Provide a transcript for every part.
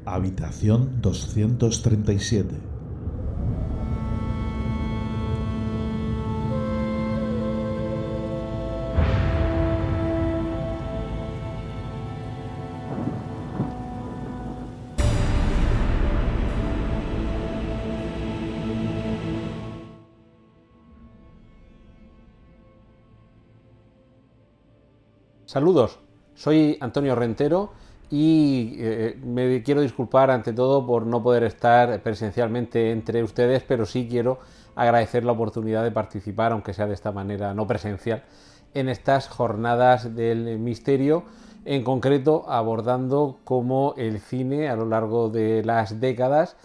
Habitación 237. Saludos, soy Antonio Rentero y me quiero disculpar ante todo por no poder estar presencialmente entre ustedes, pero sí quiero agradecer la oportunidad de participar, aunque sea de esta manera no presencial, en estas jornadas del misterio, en concreto abordando cómo el cine a lo largo de las décadas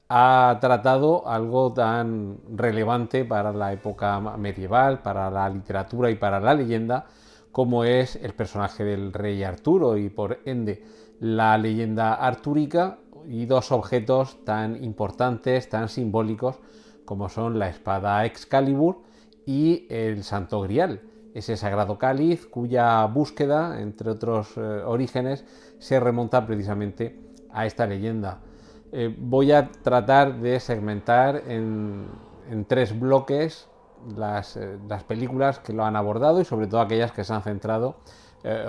ha tratado algo tan relevante para la época medieval, para la literatura y para la leyenda, como es el personaje del rey Arturo y por ende la leyenda artúrica, y dos objetos tan importantes, tan simbólicos como son la espada Excalibur y el Santo Grial, ese sagrado cáliz cuya búsqueda, entre otros orígenes, se remonta precisamente a esta leyenda. Voy a tratar de segmentar en tres bloques las películas que lo han abordado y sobre todo aquellas que se han centrado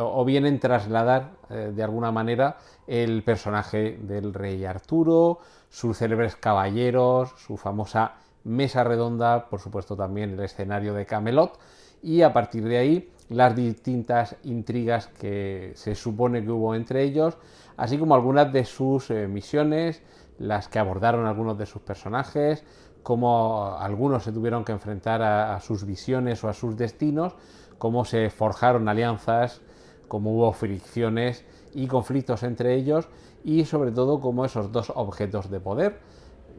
o bien en trasladar de alguna manera el personaje del rey Arturo, sus célebres caballeros, su famosa mesa redonda, por supuesto también el escenario de Camelot, y a partir de ahí las distintas intrigas que se supone que hubo entre ellos, así como algunas de sus misiones, las que abordaron algunos de sus personajes, cómo algunos se tuvieron que enfrentar a sus visiones o a sus destinos, cómo se forjaron alianzas, cómo hubo fricciones y conflictos entre ellos, y sobre todo cómo esos dos objetos de poder,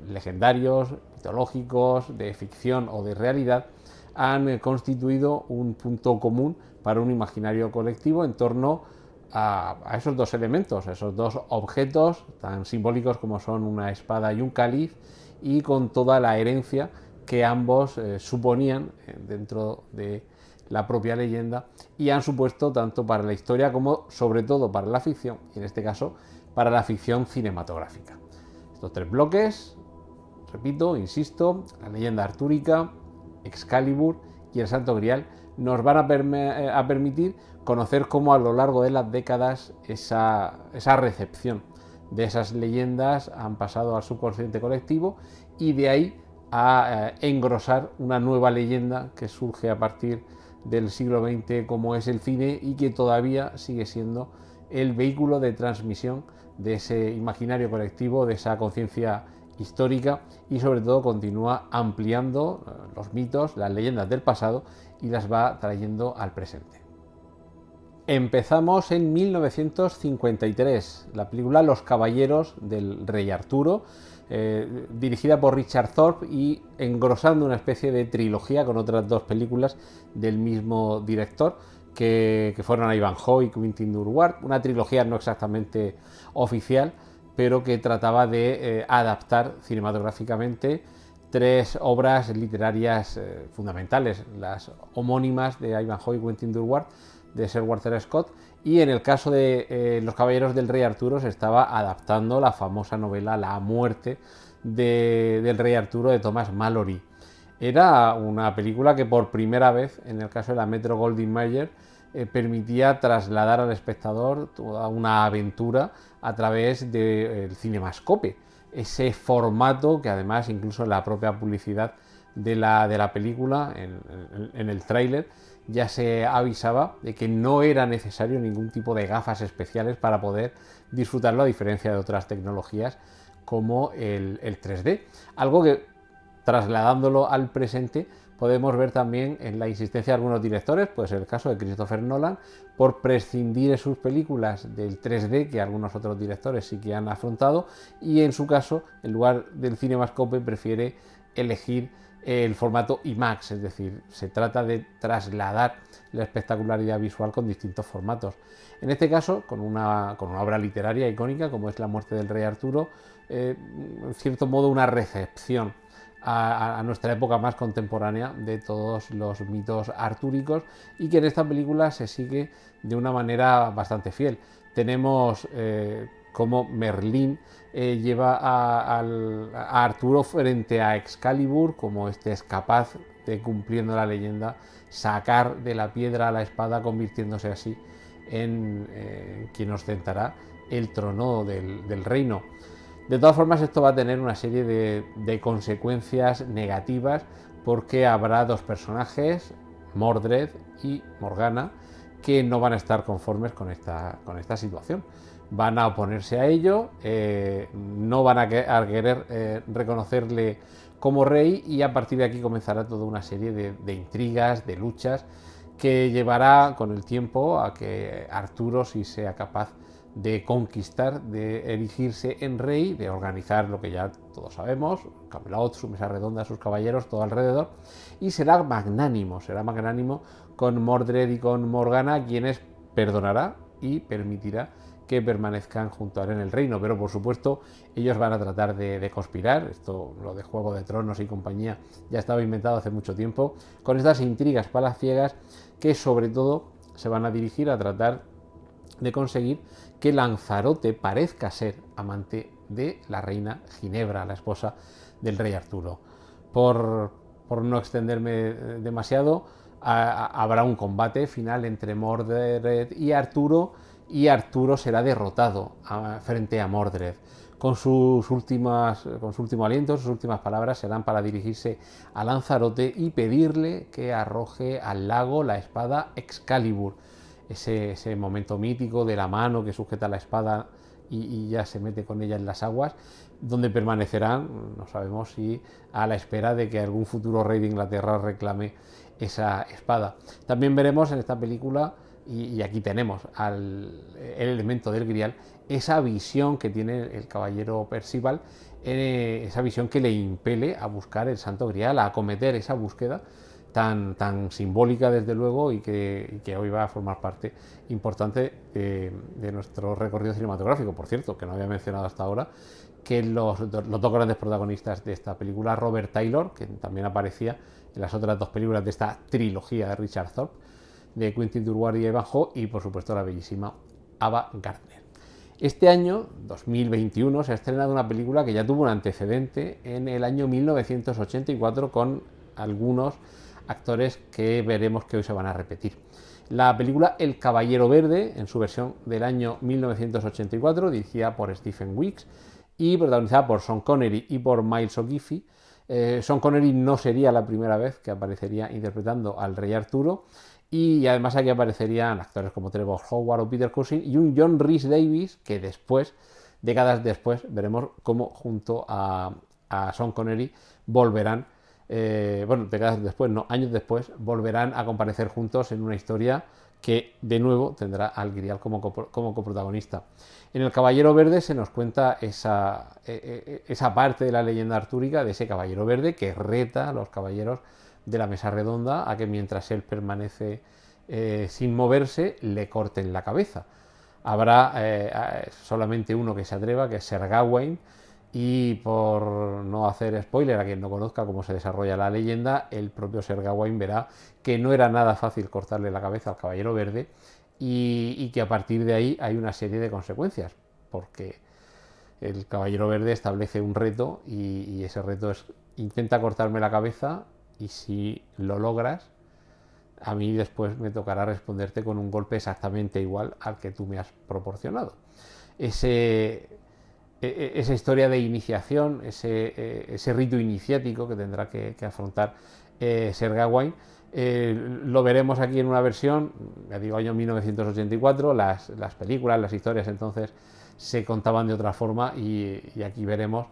legendarios, mitológicos, de ficción o de realidad, han constituido un punto común para un imaginario colectivo en torno a esos dos elementos, a esos dos objetos tan simbólicos como son una espada y un cáliz, y con toda la herencia que ambos suponían dentro de la propia leyenda y han supuesto tanto para la historia como sobre todo para la ficción, y en este caso para la ficción cinematográfica. Estos tres bloques, repito, insisto, la leyenda artúrica, Excalibur y el Santo Grial, nos van a permitir conocer cómo a lo largo de las décadas esa recepción de esas leyendas han pasado al subconsciente colectivo y de ahí a engrosar una nueva leyenda que surge a partir del siglo XX como es el cine y que todavía sigue siendo el vehículo de transmisión de ese imaginario colectivo, de esa conciencia histórica, y sobre todo continúa ampliando los mitos, las leyendas del pasado y las va trayendo al presente. Empezamos en 1953, la película Los Caballeros del Rey Arturo, dirigida por Richard Thorpe y engrosando una especie de trilogía con otras dos películas del mismo director, que fueron Ivanhoe y Quentin Durward, una trilogía no exactamente oficial, pero que trataba de adaptar cinematográficamente tres obras literarias fundamentales, las homónimas de Ivanhoe y Quentin Durward, de Sir Walter Scott, y en el caso de Los Caballeros del Rey Arturo se estaba adaptando la famosa novela La muerte del Rey Arturo de Thomas Malory. Era una película que por primera vez, en el caso de la Metro Goldwyn Mayer, permitía trasladar al espectador toda una aventura a través del cinemascope, ese formato que además incluso en la propia publicidad de la película, en el tráiler, ya se avisaba de que no era necesario ningún tipo de gafas especiales para poder disfrutarlo, a diferencia de otras tecnologías como el 3D. Algo que, trasladándolo al presente, podemos ver también en la insistencia de algunos directores, pues el caso de Christopher Nolan, por prescindir en sus películas del 3D, que algunos otros directores sí que han afrontado, y en su caso, en lugar del cinemascope, prefiere elegir el formato IMAX, es decir, se trata de trasladar la espectacularidad visual con distintos formatos. En este caso, con una obra literaria icónica como es La muerte del Rey Arturo, en cierto modo una recepción a nuestra época más contemporánea de todos los mitos artúricos, y que en esta película se sigue de una manera bastante fiel. Tenemos cómo Merlín lleva a Arturo frente a Excalibur, como este es capaz de, cumpliendo la leyenda, sacar de la piedra la espada, convirtiéndose así en quien ostentará el trono del reino. De todas formas, esto va a tener una serie de consecuencias negativas, porque habrá dos personajes, Mordred y Morgana, que no van a estar conformes con esta situación. Van a oponerse a ello, no van a querer reconocerle como rey, y a partir de aquí comenzará toda una serie de intrigas, de luchas, que llevará con el tiempo a que Arturo sí sea capaz de conquistar, de erigirse en rey, de organizar lo que ya todos sabemos, Camelot, su mesa redonda, sus caballeros, todo alrededor, y será magnánimo con Mordred y con Morgana, quienes perdonará y permitirá que permanezcan junto a él en el reino. Pero por supuesto ellos van a tratar de conspirar, esto, lo de Juego de Tronos y compañía, ya estaba inventado hace mucho tiempo, con estas intrigas palaciegas que sobre todo se van a dirigir a tratar de conseguir que Lanzarote parezca ser amante de la reina Ginebra, la esposa del rey Arturo. Por no extenderme demasiado, habrá un combate final entre Mordred y Arturo será derrotado frente a Mordred. Con su último aliento, sus últimas palabras serán para dirigirse a Lanzarote y pedirle que arroje al lago la espada Excalibur, ese momento mítico de la mano que sujeta la espada y ya se mete con ella en las aguas, donde permanecerán, no sabemos si a la espera de que algún futuro rey de Inglaterra reclame esa espada. También veremos en esta película, y aquí tenemos el elemento del Grial, esa visión que tiene el caballero Percival, esa visión que le impele a buscar el Santo Grial, a acometer esa búsqueda tan simbólica, desde luego, y que hoy va a formar parte importante de nuestro recorrido cinematográfico. Por cierto, que no había mencionado hasta ahora que los dos grandes protagonistas de esta película, Robert Taylor, que también aparecía en las otras dos películas de esta trilogía de Richard Thorpe, de Quentin Durward y Evan Howe, y por supuesto la bellísima Ava Gardner. Este año, 2021, se ha estrenado una película que ya tuvo un antecedente en el año 1984 con algunos actores que veremos que hoy se van a repetir. La película El Caballero Verde, en su versión del año 1984, dirigida por Stephen Weeks y protagonizada por Sean Connery y por Miles O'Keefe. Sean Connery no sería la primera vez que aparecería interpretando al rey Arturo, y además aquí aparecerían actores como Trevor Howard o Peter Cushing y un John Rhys Davies que después, décadas después, veremos cómo junto a Sean Connery volverán, décadas después, no, años después, volverán a comparecer juntos en una historia que de nuevo tendrá al Grial como coprotagonista. En El Caballero Verde se nos cuenta esa parte de la leyenda artúrica de ese Caballero Verde que reta a los caballeros de la mesa redonda a que mientras él permanece sin moverse, le corten la cabeza. Habrá solamente uno que se atreva, que es Sir Gawain, y por no hacer spoiler a quien no conozca cómo se desarrolla la leyenda, el propio Sir Gawain verá que no era nada fácil cortarle la cabeza al Caballero Verde, y que a partir de ahí hay una serie de consecuencias, porque el Caballero Verde establece un reto, y ese reto es: intenta cortarme la cabeza, y si lo logras, a mí después me tocará responderte con un golpe exactamente igual al que tú me has proporcionado. Esa historia de iniciación, ese rito iniciático que tendrá que afrontar Sir Gawain, lo veremos aquí en una versión, ya digo, año 1984, las películas, las historias entonces se contaban de otra forma, y aquí veremos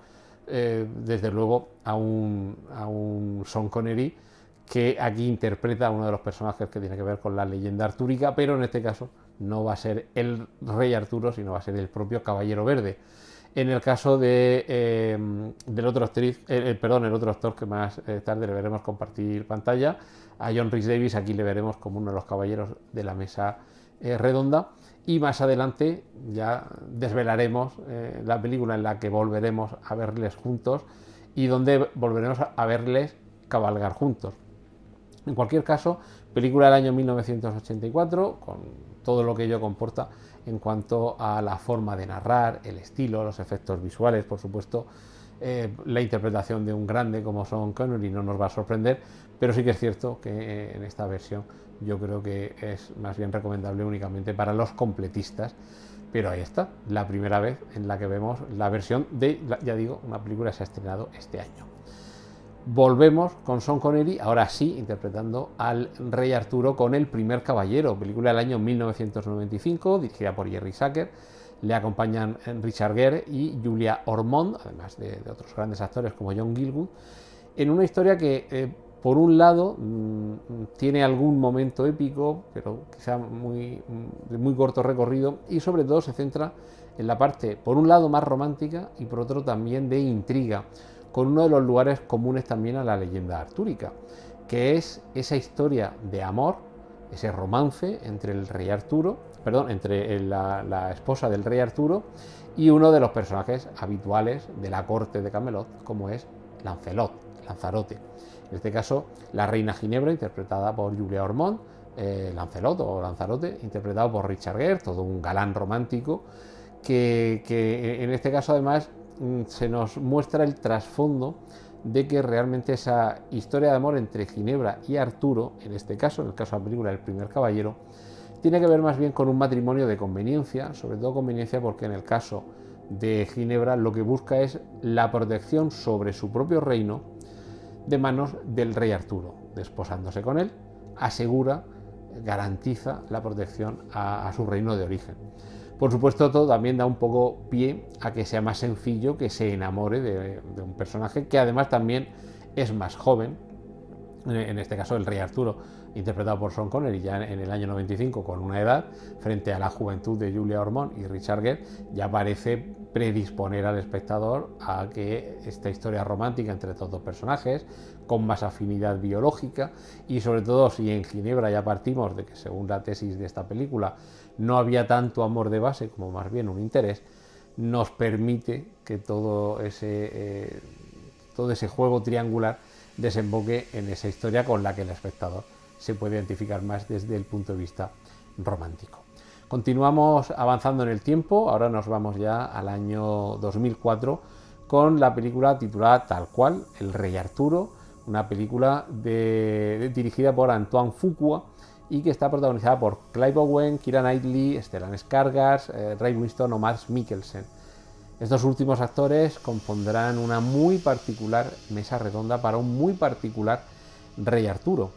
desde luego a un Sean Connery que aquí interpreta a uno de los personajes que tiene que ver con la leyenda artúrica, pero en este caso no va a ser el rey Arturo, sino va a ser el propio Caballero Verde. En el caso del otro actor que más tarde le veremos compartir pantalla, a John Rhys Davies, aquí le veremos como uno de los caballeros de la mesa redonda, y más adelante ya desvelaremos la película en la que volveremos a verles juntos y donde volveremos a verles cabalgar juntos. En cualquier caso, película del año 1984, con todo lo que ello comporta en cuanto a la forma de narrar, el estilo, los efectos visuales, por supuesto. La interpretación de un grande como Sean Connery no nos va a sorprender, pero sí que es cierto que en esta versión yo creo que es más bien recomendable únicamente para los completistas. Pero ahí está, la primera vez en la que vemos la versión de, ya digo, una película que se ha estrenado este año. Volvemos con Sean Connery, ahora sí, interpretando al rey Arturo con El primer caballero, película del año 1995, dirigida por Jerry Zucker. Le acompañan Richard Gere y Julia Ormond, además de otros grandes actores como John Gielgud, en una historia que, por un lado, tiene algún momento épico, pero quizá de muy corto recorrido, y sobre todo se centra en la parte, por un lado, más romántica y por otro también de intriga, con uno de los lugares comunes también a la leyenda artúrica, que es esa historia de amor, ese romance entre el rey Arturo, entre la esposa del rey Arturo y uno de los personajes habituales de la corte de Camelot, como es Lanzarote. En este caso, la reina Ginebra, interpretada por Julia Ormond, Lancelot o Lanzarote, interpretado por Richard Gere, todo un galán romántico, que en este caso además se nos muestra el trasfondo de que realmente esa historia de amor entre Ginebra y Arturo, en este caso, en el caso de la película El primer caballero, tiene que ver más bien con un matrimonio de conveniencia, sobre todo conveniencia porque en el caso de Ginebra lo que busca es la protección sobre su propio reino de manos del rey Arturo. Desposándose con él, garantiza la protección a su reino de origen. Por supuesto, todo también da un poco pie a que sea más sencillo que se enamore de un personaje que además también es más joven, en este caso el rey Arturo, interpretado por Sean Connery ya en el año 95 con una edad, frente a la juventud de Julia Ormond y Richard Gere, ya parece predisponer al espectador a que esta historia romántica entre estos dos personajes, con más afinidad biológica, y sobre todo si en Ginebra ya partimos de que, según la tesis de esta película, no había tanto amor de base como más bien un interés, nos permite que todo ese juego triangular desemboque en esa historia con la que el espectador se puede identificar más desde el punto de vista romántico. Continuamos avanzando en el tiempo, ahora nos vamos ya al año 2004 con la película titulada tal cual, El rey Arturo, una película dirigida por Antoine Fuqua y que está protagonizada por Clive Owen, Keira Knightley, Stellan Skarsgård, Ray Winstone o Mads Mikkelsen. Estos últimos actores compondrán una muy particular mesa redonda para un muy particular rey Arturo.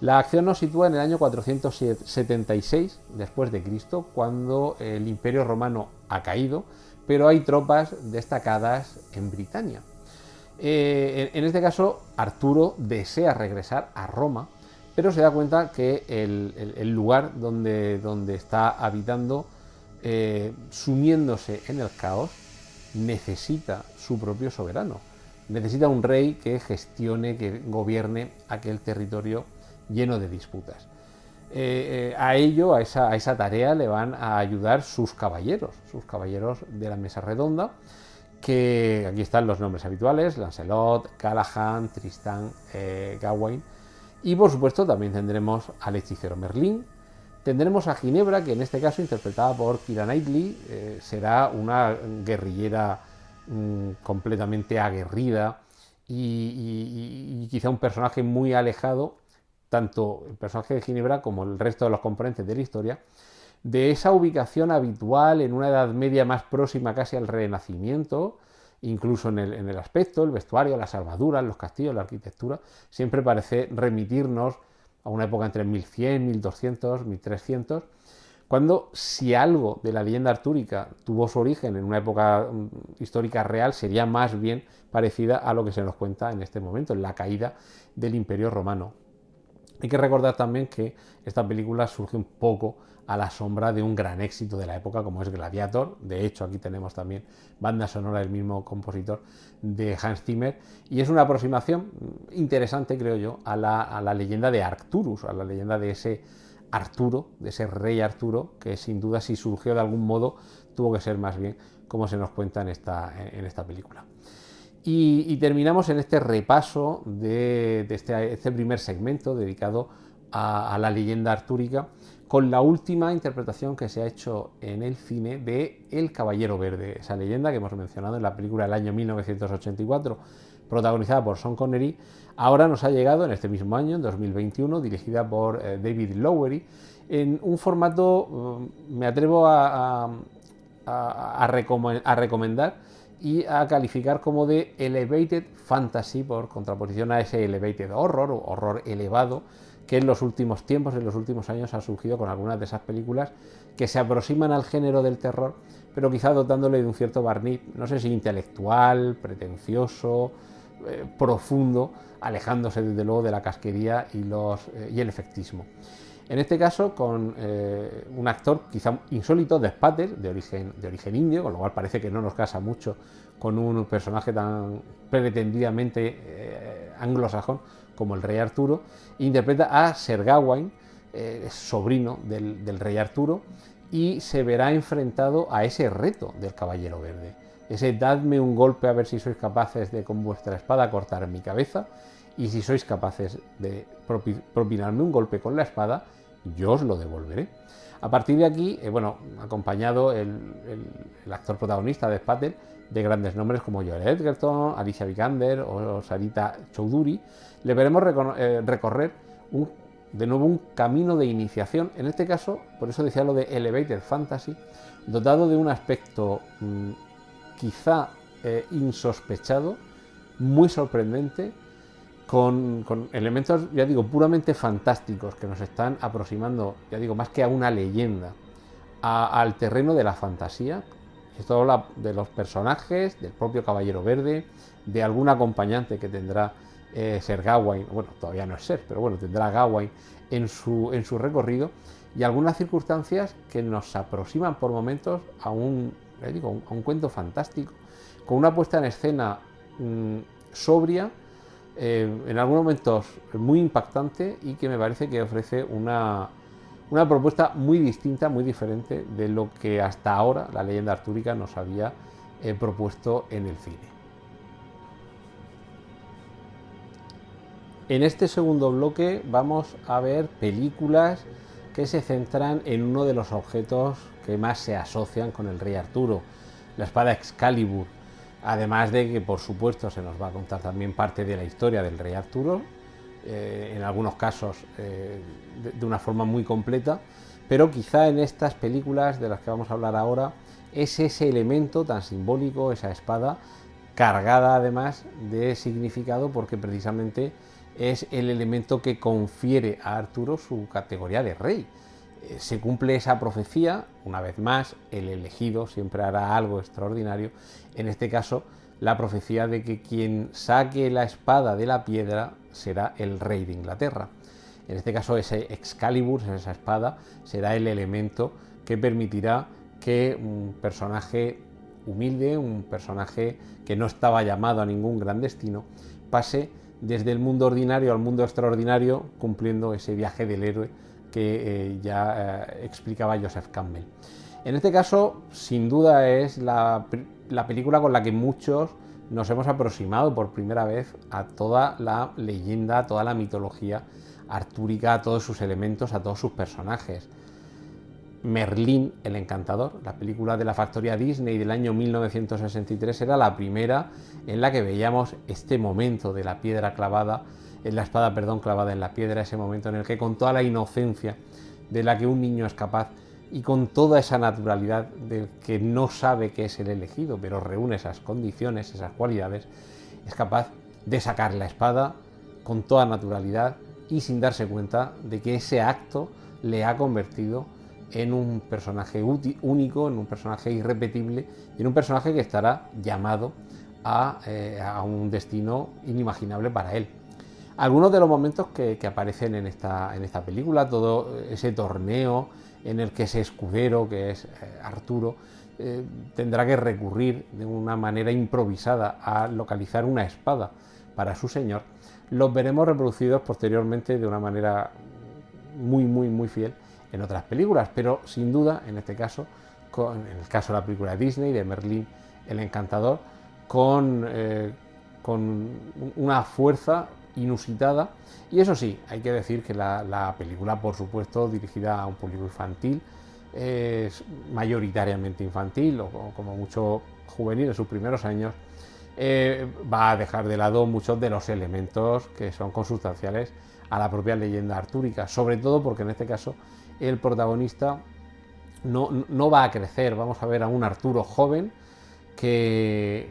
La acción nos sitúa en el año 476 después de Cristo, cuando el Imperio Romano ha caído, pero hay tropas destacadas en Britania. En este caso, Arturo desea regresar a Roma, pero se da cuenta que el lugar donde está habitando, sumiéndose en el caos, necesita su propio soberano. Necesita un rey que gestione, que gobierne aquel territorio lleno de disputas. A esa tarea le van a ayudar sus caballeros de la mesa redonda, que aquí están los nombres habituales: Lancelot, Galahad, Tristán, Gawain, y por supuesto también tendremos al hechicero Merlín. Tendremos a Ginebra, que en este caso, interpretada por Keira Knightley, será una guerrillera completamente aguerrida y quizá un personaje muy alejado, tanto el personaje de Ginebra como el resto de los componentes de la historia, de esa ubicación habitual en una Edad Media más próxima casi al Renacimiento, incluso en el aspecto, el vestuario, las armaduras, los castillos, la arquitectura, siempre parece remitirnos a una época entre 1100, 1200, 1300, cuando, si algo de la leyenda artúrica tuvo su origen en una época histórica real, sería más bien parecida a lo que se nos cuenta en este momento, en la caída del Imperio Romano. Hay que recordar también que esta película surge un poco a la sombra de un gran éxito de la época como es Gladiator. De hecho, aquí tenemos también banda sonora del mismo compositor, de Hans Zimmer, y es una aproximación interesante, creo yo, a la leyenda de Arcturus, a la leyenda de ese Arturo, de ese rey Arturo, que sin duda, si surgió de algún modo, tuvo que ser más bien como se nos cuenta en esta película. Y terminamos en este repaso de este primer segmento dedicado a la leyenda artúrica con la última interpretación que se ha hecho en el cine de El Caballero Verde, esa leyenda que hemos mencionado en la película del año 1984, protagonizada por Sean Connery. Ahora nos ha llegado en este mismo año, en 2021, dirigida por David Lowery, en un formato, me atrevo a recomendar y a calificar como de Elevated Fantasy, por contraposición a ese Elevated Horror o horror elevado que en los últimos tiempos, en los últimos años ha surgido con algunas de esas películas que se aproximan al género del terror, pero quizá dotándole de un cierto barniz, no sé si intelectual, pretencioso, profundo, alejándose desde luego de la casquería y el efectismo. En este caso, con un actor quizá insólito, Dev Patel, de origen indio, con lo cual parece que no nos casa mucho con un personaje tan pretendidamente anglosajón como el rey Arturo. Interpreta a Ser Gawain, sobrino del rey Arturo, y se verá enfrentado a ese reto del Caballero Verde. Ese dadme un golpe a ver si sois capaces de con vuestra espada cortar mi cabeza, y si sois capaces de propinarme un golpe con la espada, yo os lo devolveré. A partir de aquí, acompañado el actor protagonista de Patel de grandes nombres como Joel Edgerton, Alicia Vikander o Sarita Choudhury, le veremos recorrer de nuevo un camino de iniciación, en este caso, por eso decía lo de Elevated Fantasy, dotado de un aspecto quizá insospechado, muy sorprendente, con elementos, ya digo, puramente fantásticos que nos están aproximando, ya digo, más que a una leyenda, al terreno de la fantasía. Esto habla de los personajes, del propio Caballero Verde, de algún acompañante que tendrá Ser Gawain, bueno, todavía no es Ser, pero bueno, tendrá Gawain en su recorrido, y algunas circunstancias que nos aproximan por momentos a un cuento fantástico, con una puesta en escena sobria, en algunos momentos muy impactante, y que me parece que ofrece una propuesta muy distinta, muy diferente de lo que hasta ahora la leyenda artúrica nos había propuesto en el cine. En este segundo bloque vamos a ver películas que se centran en uno de los objetos que más se asocian con el rey Arturo, la espada Excalibur. Además de que, por supuesto, se nos va a contar también parte de la historia del rey Arturo, en algunos casos de una forma muy completa, pero quizá en estas películas de las que vamos a hablar ahora es ese elemento tan simbólico, esa espada, cargada además de significado, porque precisamente es el elemento que confiere a Arturo su categoría de rey. Se cumple esa profecía, una vez más, el elegido siempre hará algo extraordinario, en este caso la profecía de que quien saque la espada de la piedra será el rey de Inglaterra. En este caso ese Excalibur, esa espada, será el elemento que permitirá que un personaje humilde, un personaje que no estaba llamado a ningún gran destino, pase desde el mundo ordinario al mundo extraordinario, cumpliendo ese viaje del héroe que ya explicaba Joseph Campbell. En este caso, sin duda, es la película con la que muchos nos hemos aproximado por primera vez a toda la leyenda, a toda la mitología artúrica, a todos sus elementos, a todos sus personajes. Merlín el Encantador, la película de la factoría Disney del año 1963, era la primera en la que veíamos este momento de la piedra clavada, la espada, clavada en la piedra, ese momento en el que, con toda la inocencia de la que un niño es capaz y con toda esa naturalidad del que no sabe que es el elegido, pero reúne esas condiciones, esas cualidades, es capaz de sacar la espada con toda naturalidad y sin darse cuenta de que ese acto le ha convertido en un personaje único, en un personaje irrepetible y en un personaje que estará llamado a un destino inimaginable para él. Algunos de los momentos que aparecen en esta película, todo ese torneo en el que ese escudero, que es Arturo, tendrá que recurrir de una manera improvisada a localizar una espada para su señor, los veremos reproducidos posteriormente de una manera muy fiel en otras películas, pero sin duda, en este caso, en el caso de la película de Disney, de Merlín el Encantador, con una fuerza inusitada. Y eso sí, hay que decir que la película, por supuesto, dirigida a un público infantil, es mayoritariamente infantil o como mucho juvenil en sus primeros años, va a dejar de lado muchos de los elementos que son consustanciales a la propia leyenda artúrica, sobre todo porque en este caso el protagonista no va a crecer. Vamos a ver a un Arturo joven que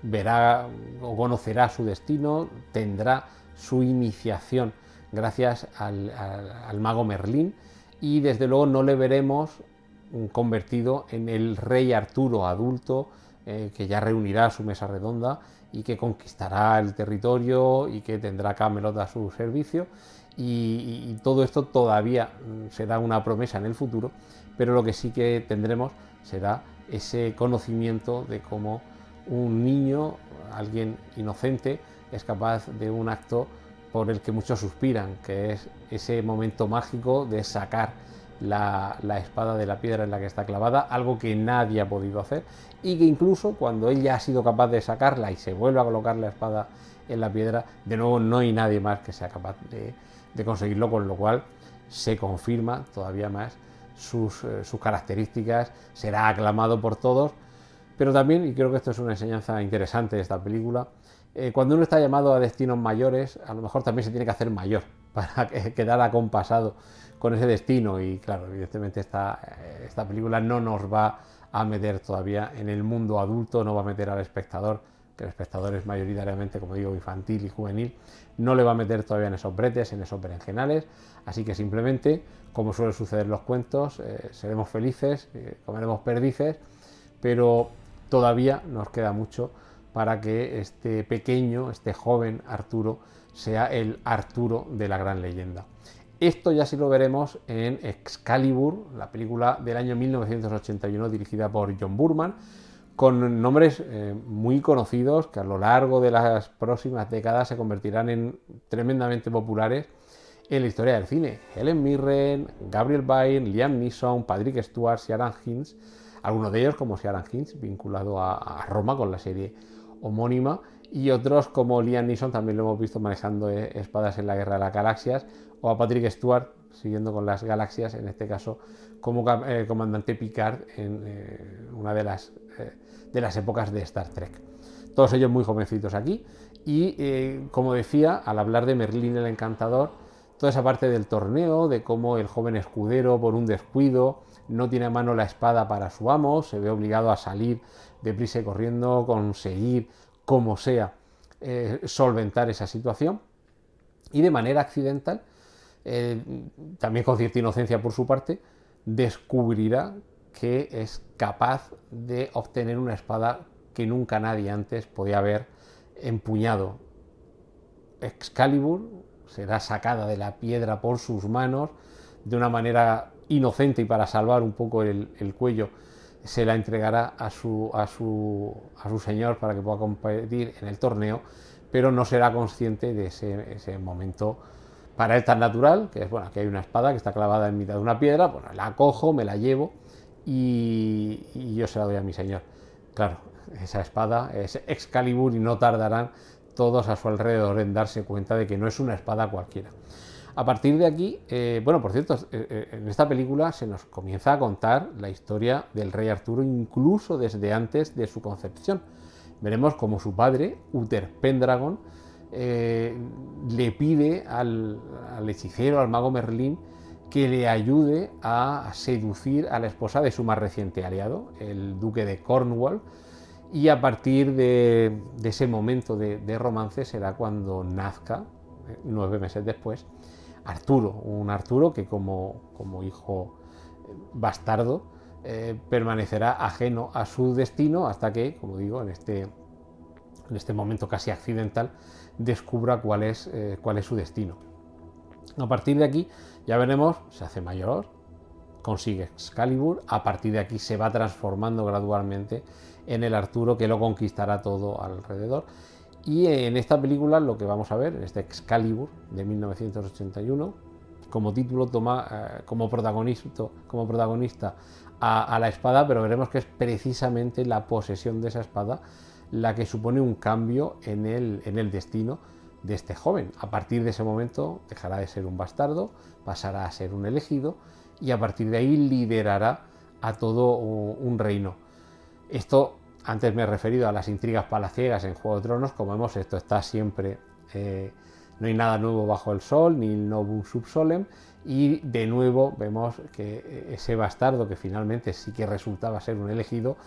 verá o conocerá su destino, tendrá su iniciación gracias al mago Merlín, y desde luego no le veremos convertido en el rey Arturo adulto, que ya reunirá su mesa redonda y que conquistará el territorio y que tendrá Camelot a su servicio. Y todo esto todavía será una promesa en el futuro, pero lo que sí que tendremos será ese conocimiento de cómo un niño, alguien inocente, es capaz de un acto por el que muchos suspiran, que es ese momento mágico de sacar la espada de la piedra en la que está clavada, algo que nadie ha podido hacer, y que incluso cuando él ya ha sido capaz de sacarla y se vuelve a colocar la espada en la piedra, de nuevo no hay nadie más que sea capaz de conseguirlo, con lo cual se confirma todavía más sus características, será aclamado por todos. Pero también, y creo que esto es una enseñanza interesante de esta película, cuando uno está llamado a destinos mayores, a lo mejor también se tiene que hacer mayor para quedar acompasado con ese destino. Y claro, evidentemente esta película no nos va a meter todavía en el mundo adulto, no va a meter al espectador, que el espectador es mayoritariamente, como digo, infantil y juvenil, no le va a meter todavía en esos bretes, en esos berenjenales. Así que simplemente, como suele suceder en los cuentos, seremos felices, comeremos perdices, pero todavía nos queda mucho para que este pequeño, este joven Arturo, sea el Arturo de la gran leyenda. Esto ya sí lo veremos en Excalibur, la película del año 1981 dirigida por John Boorman, con nombres muy conocidos que a lo largo de las próximas décadas se convertirán en tremendamente populares en la historia del cine. Helen Mirren, Gabriel Byrne, Liam Neeson, Patrick Stewart, Ciarán Hinds, algunos de ellos como Ciarán Hinds, vinculado a Roma con la serie homónima, y otros como Liam Neeson, también lo hemos visto manejando espadas en la Guerra de las Galaxias, o a Patrick Stewart, siguiendo con las galaxias, en este caso como comandante Picard en una de las épocas de Star Trek. Todos ellos muy jovencitos aquí, y como decía, al hablar de Merlín el Encantador, toda esa parte del torneo, de cómo el joven escudero, por un descuido, no tiene a mano la espada para su amo, se ve obligado a salir deprisa y corriendo, conseguir, como sea, solventar esa situación, y de manera accidental, también con cierta inocencia por su parte, descubrirá que es capaz de obtener una espada que nunca nadie antes podía haber empuñado. Excalibur será sacada de la piedra por sus manos de una manera inocente, y para salvar un poco el cuello se la entregará a su señor para que pueda competir en el torneo, pero no será consciente de ese momento para él tan natural, que es, bueno, aquí hay una espada que está clavada en mitad de una piedra, bueno, la cojo, me la llevo y yo se la doy a mi señor. Claro, esa espada es Excalibur y no tardarán todos a su alrededor en darse cuenta de que no es una espada cualquiera. A partir de aquí, bueno, por cierto, en esta película se nos comienza a contar la historia del rey Arturo incluso desde antes de su concepción. Veremos cómo su padre, Uther Pendragon, le pide al hechicero, al mago Merlín, que le ayude a seducir a la esposa de su más reciente aliado, el duque de Cornwall, y a partir de ese momento de romance será cuando nazca, 9 meses después, Arturo, un Arturo que como hijo bastardo permanecerá ajeno a su destino hasta que, como digo, en este momento casi accidental, descubra cuál es su destino. A partir de aquí ya veremos, se hace mayor, consigue Excalibur, a partir de aquí se va transformando gradualmente en el Arturo que lo conquistará todo alrededor. Y en esta película lo que vamos a ver, en este Excalibur de 1981, como título toma como protagonista a la espada, pero veremos que es precisamente la posesión de esa espada la que supone un cambio en el destino de este joven. A partir de ese momento dejará de ser un bastardo, pasará a ser un elegido y a partir de ahí liderará a todo un reino. Esto, antes me he referido a las intrigas palaciegas en Juego de Tronos, como vemos, esto está siempre, no hay nada nuevo bajo el sol, ni novum sub solem, y de nuevo vemos que ese bastardo, que finalmente sí que resultaba ser un elegido,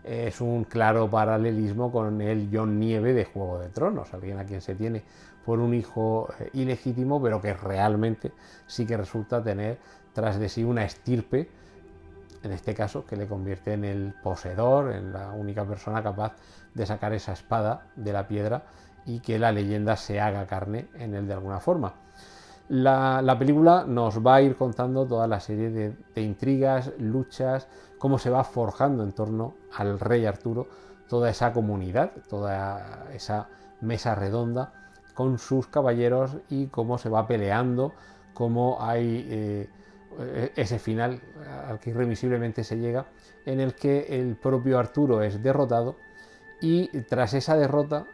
es un claro paralelismo con el Jon Nieve de Juego de Tronos, alguien a quien se tiene por un hijo ilegítimo, pero que realmente sí que resulta tener tras de sí una estirpe, en este caso, que le convierte en el poseedor, en la única persona capaz de sacar esa espada de la piedra y que la leyenda se haga carne en él de alguna forma. La película nos va a ir contando toda la serie de intrigas, luchas, cómo se va forjando en torno al rey Arturo toda esa comunidad, toda esa mesa redonda con sus caballeros y cómo se va peleando, cómo hay ese final al que irremisiblemente se llega, en el que el propio Arturo es derrotado y tras esa derrota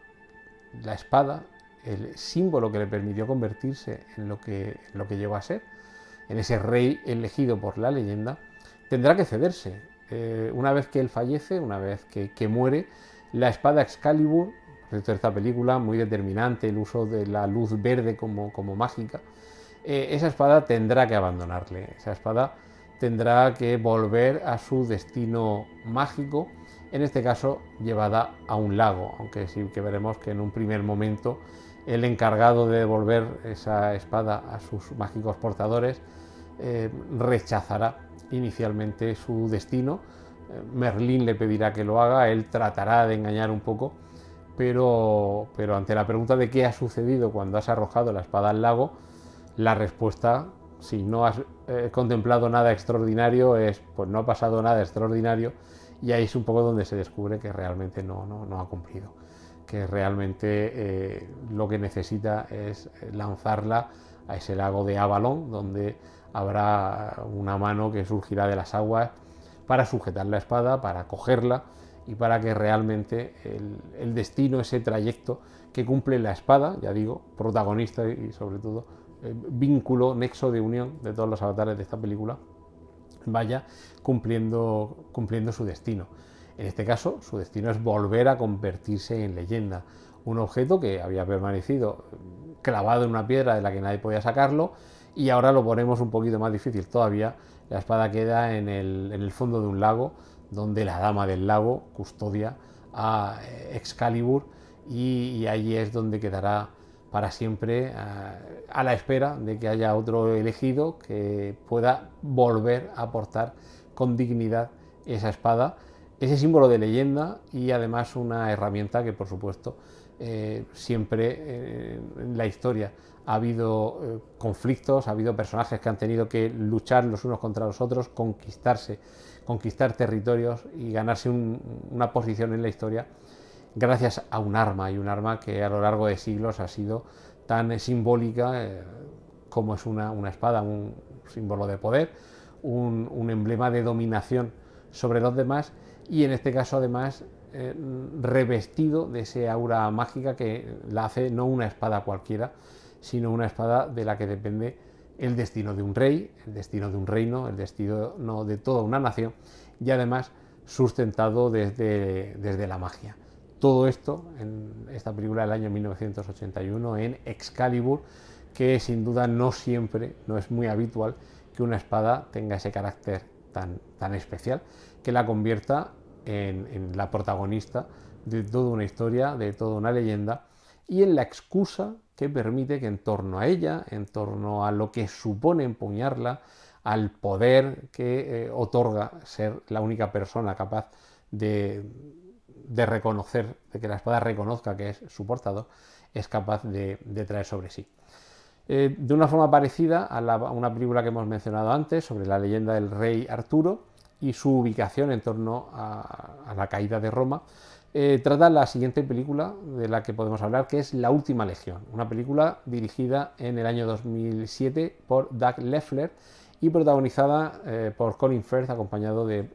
la espada, el símbolo que le permitió convertirse en lo que llegó a ser, en ese rey elegido por la leyenda, tendrá que cederse. Una vez que él fallece, una vez que muere, la espada Excalibur, por esta película muy determinante, el uso de la luz verde como mágica, esa espada tendrá que abandonarle, esa espada tendrá que volver a su destino mágico, en este caso llevada a un lago, aunque sí que veremos que en un primer momento el encargado de devolver esa espada a sus mágicos portadores rechazará inicialmente su destino. Merlín le pedirá que lo haga, él tratará de engañar un poco, pero ante la pregunta de qué ha sucedido cuando has arrojado la espada al lago, la respuesta, si no has contemplado nada extraordinario, es pues no ha pasado nada extraordinario, y ahí es un poco donde se descubre que realmente no ha cumplido, que realmente lo que necesita es lanzarla a ese lago de Avalon, donde habrá una mano que surgirá de las aguas para sujetar la espada, para cogerla y para que realmente el destino, ese trayecto que cumple la espada, ya digo, protagonista y sobre todo vínculo, nexo de unión de todos los avatares de esta película, vaya cumpliendo su destino. En este caso, su destino es volver a convertirse en leyenda, un objeto que había permanecido clavado en una piedra de la que nadie podía sacarlo, y ahora lo ponemos un poquito más difícil todavía. La espada queda en el fondo de un lago, donde la dama del lago custodia a Excalibur, y allí es donde quedará para siempre a la espera de que haya otro elegido que pueda volver a portar con dignidad esa espada, ese símbolo de leyenda, y además una herramienta que, por supuesto, siempre en la historia ha habido conflictos, ha habido personajes que han tenido que luchar los unos contra los otros, conquistar territorios y ganarse una posición en la historia gracias a un arma, y un arma que a lo largo de siglos ha sido tan simbólica como es una espada, un símbolo de poder, un emblema de dominación sobre los demás, y en este caso además revestido de ese aura mágica que la hace no una espada cualquiera, sino una espada de la que depende el destino de un rey, el destino de un reino, el destino de toda una nación, y además sustentado desde la magia. Todo esto en esta película del año 1981, en Excalibur, que sin duda no siempre, no es muy habitual que una espada tenga ese carácter tan especial, que la convierta en la protagonista de toda una historia, de toda una leyenda, y en la excusa que permite que en torno a ella, en torno a lo que supone empuñarla, al poder que otorga ser la única persona capaz de reconocer, de que la espada reconozca que es su portador, es capaz de traer sobre sí. De una forma parecida a una película que hemos mencionado antes, sobre la leyenda del rey Arturo y su ubicación en torno a la caída de Roma, trata la siguiente película de la que podemos hablar, que es La Última Legión, una película dirigida en el año 2007 por Doug Leffler y protagonizada por Colin Firth, acompañado de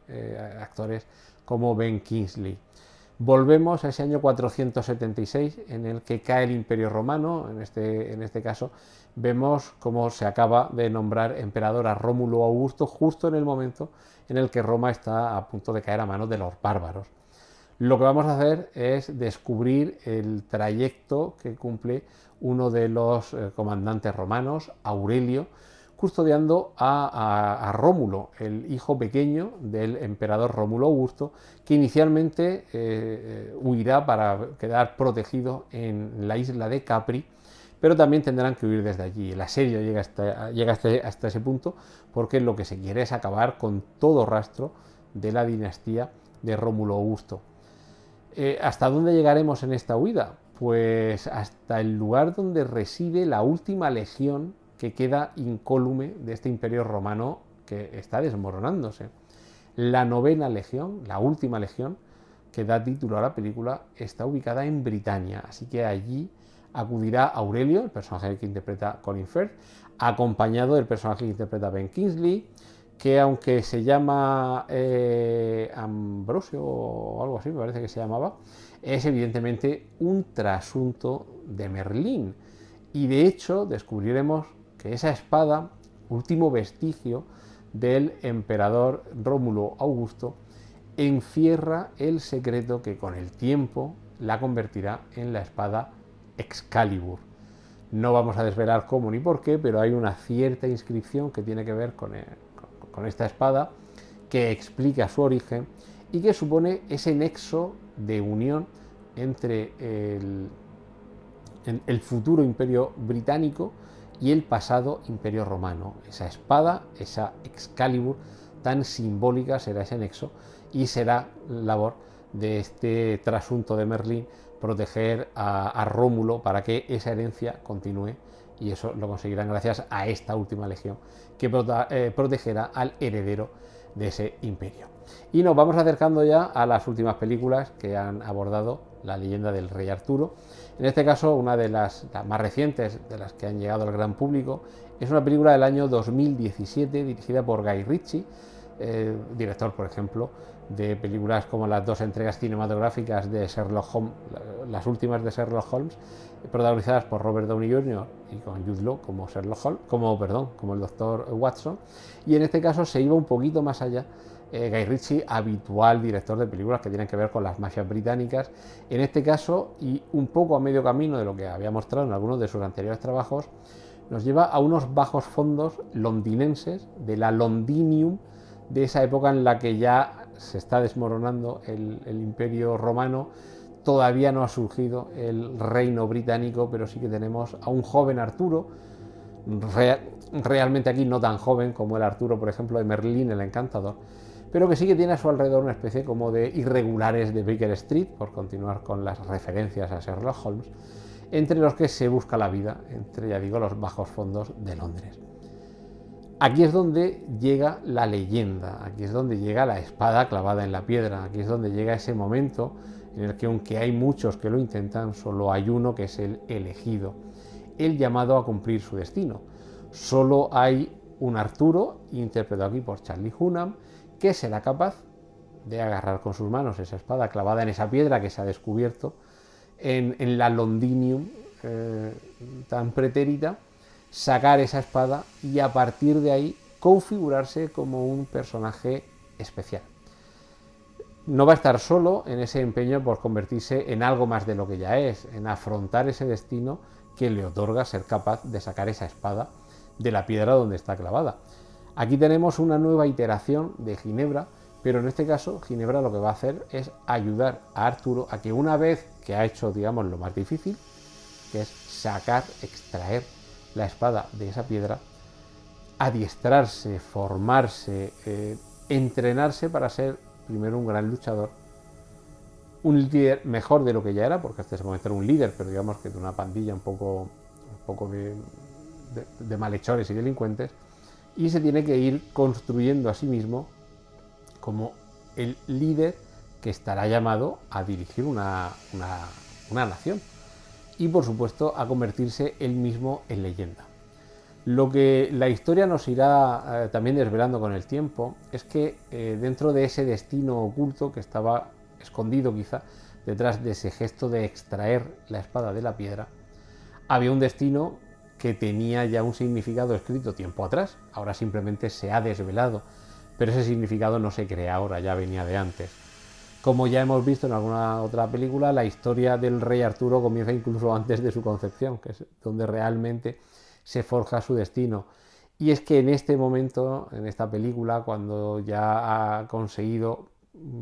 actores como Ben Kingsley. Volvemos a ese año 476 en el que cae el Imperio Romano. En este caso vemos cómo se acaba de nombrar emperador a Rómulo Augusto justo en el momento en el que Roma está a punto de caer a manos de los bárbaros. Lo que vamos a hacer es descubrir el trayecto que cumple uno de los comandantes romanos, Aurelio, custodiando a Rómulo, el hijo pequeño del emperador Rómulo Augusto, que inicialmente huirá para quedar protegido en la isla de Capri, pero también tendrán que huir desde allí. El asedio llega hasta ese punto porque lo que se quiere es acabar con todo rastro de la dinastía de Rómulo Augusto. ¿Hasta dónde llegaremos en esta huida? Pues hasta el lugar donde reside la última legión que queda incólume de este imperio romano que está desmoronándose. La 9ª legión, la última legión, que da título a la película, está ubicada en Britania, así que allí acudirá Aurelio, el personaje que interpreta Colin Firth, acompañado del personaje que interpreta Ben Kingsley, que aunque se llama Ambrosio o algo así, me parece que se llamaba, es evidentemente un trasunto de Merlín. Y de hecho descubriremos que esa espada, último vestigio del emperador Rómulo Augusto, encierra el secreto que con el tiempo la convertirá en la espada Excalibur. No vamos a desvelar cómo ni por qué, pero hay una cierta inscripción que tiene que ver con esta espada, que explica su origen y que supone ese nexo de unión entre el futuro imperio británico y el pasado imperio romano. Esa espada, esa Excalibur tan simbólica, será ese nexo y será labor de este trasunto de Merlín proteger a Rómulo para que esa herencia continúe, y eso lo conseguirán gracias a esta última legión que protegerá al heredero de ese imperio. Y nos vamos acercando ya a las últimas películas que han abordado la leyenda del rey Arturo. En este caso, una de las más recientes, de las que han llegado al gran público, es una película del año 2017 dirigida por Guy Ritchie, director, por ejemplo, de películas como las 2 entregas cinematográficas de Sherlock Holmes, las últimas de Sherlock Holmes, protagonizadas por Robert Downey Jr. y con Jude Law como Sherlock Holmes, como el doctor Watson. Y en este caso se iba un poquito más allá. Guy Ritchie, habitual director de películas que tienen que ver con las mafias británicas, en este caso, y un poco a medio camino de lo que había mostrado en algunos de sus anteriores trabajos, nos lleva a unos bajos fondos londinenses de la Londinium, de esa época en la que ya se está desmoronando el imperio romano. Todavía no ha surgido el reino británico, pero sí que tenemos a un joven Arturo, realmente aquí no tan joven como el Arturo, por ejemplo, de Merlín el Encantador, pero que sí que tiene a su alrededor una especie como de irregulares de Baker Street, por continuar con las referencias a Sherlock Holmes, entre los que se busca la vida, entre, ya digo, los bajos fondos de Londres. Aquí es donde llega la leyenda, aquí es donde llega la espada clavada en la piedra, aquí es donde llega ese momento en el que, aunque hay muchos que lo intentan, solo hay uno que es el elegido, el llamado a cumplir su destino. Solo hay un Arturo, interpretado aquí por Charlie Hunnam, que será capaz de agarrar con sus manos esa espada clavada en esa piedra que se ha descubierto en la Londinium tan pretérita, sacar esa espada y a partir de ahí configurarse como un personaje especial. No va a estar solo en ese empeño por convertirse en algo más de lo que ya es, en afrontar ese destino que le otorga ser capaz de sacar esa espada de la piedra donde está clavada. Aquí tenemos una nueva iteración de Ginebra, pero en este caso Ginebra lo que va a hacer es ayudar a Arturo a que, una vez que ha hecho, digamos, lo más difícil, que es sacar, extraer la espada de esa piedra, adiestrarse, formarse, entrenarse para ser primero un gran luchador, un líder mejor de lo que ya era, porque hasta ese momento era un líder, pero digamos que de una pandilla un poco de malhechores y delincuentes, y se tiene que ir construyendo a sí mismo como el líder que estará llamado a dirigir una nación y, por supuesto, a convertirse él mismo en leyenda. Lo que la historia nos irá también desvelando con el tiempo es que dentro de ese destino oculto que estaba escondido quizá detrás de ese gesto de extraer la espada de la piedra, había un destino que tenía ya un significado escrito tiempo atrás, ahora simplemente se ha desvelado, pero ese significado no se crea ahora, ya venía de antes. Como ya hemos visto en alguna otra película, la historia del rey Arturo comienza incluso antes de su concepción, que es donde realmente se forja su destino. Y es que en este momento, en esta película, cuando ya ha conseguido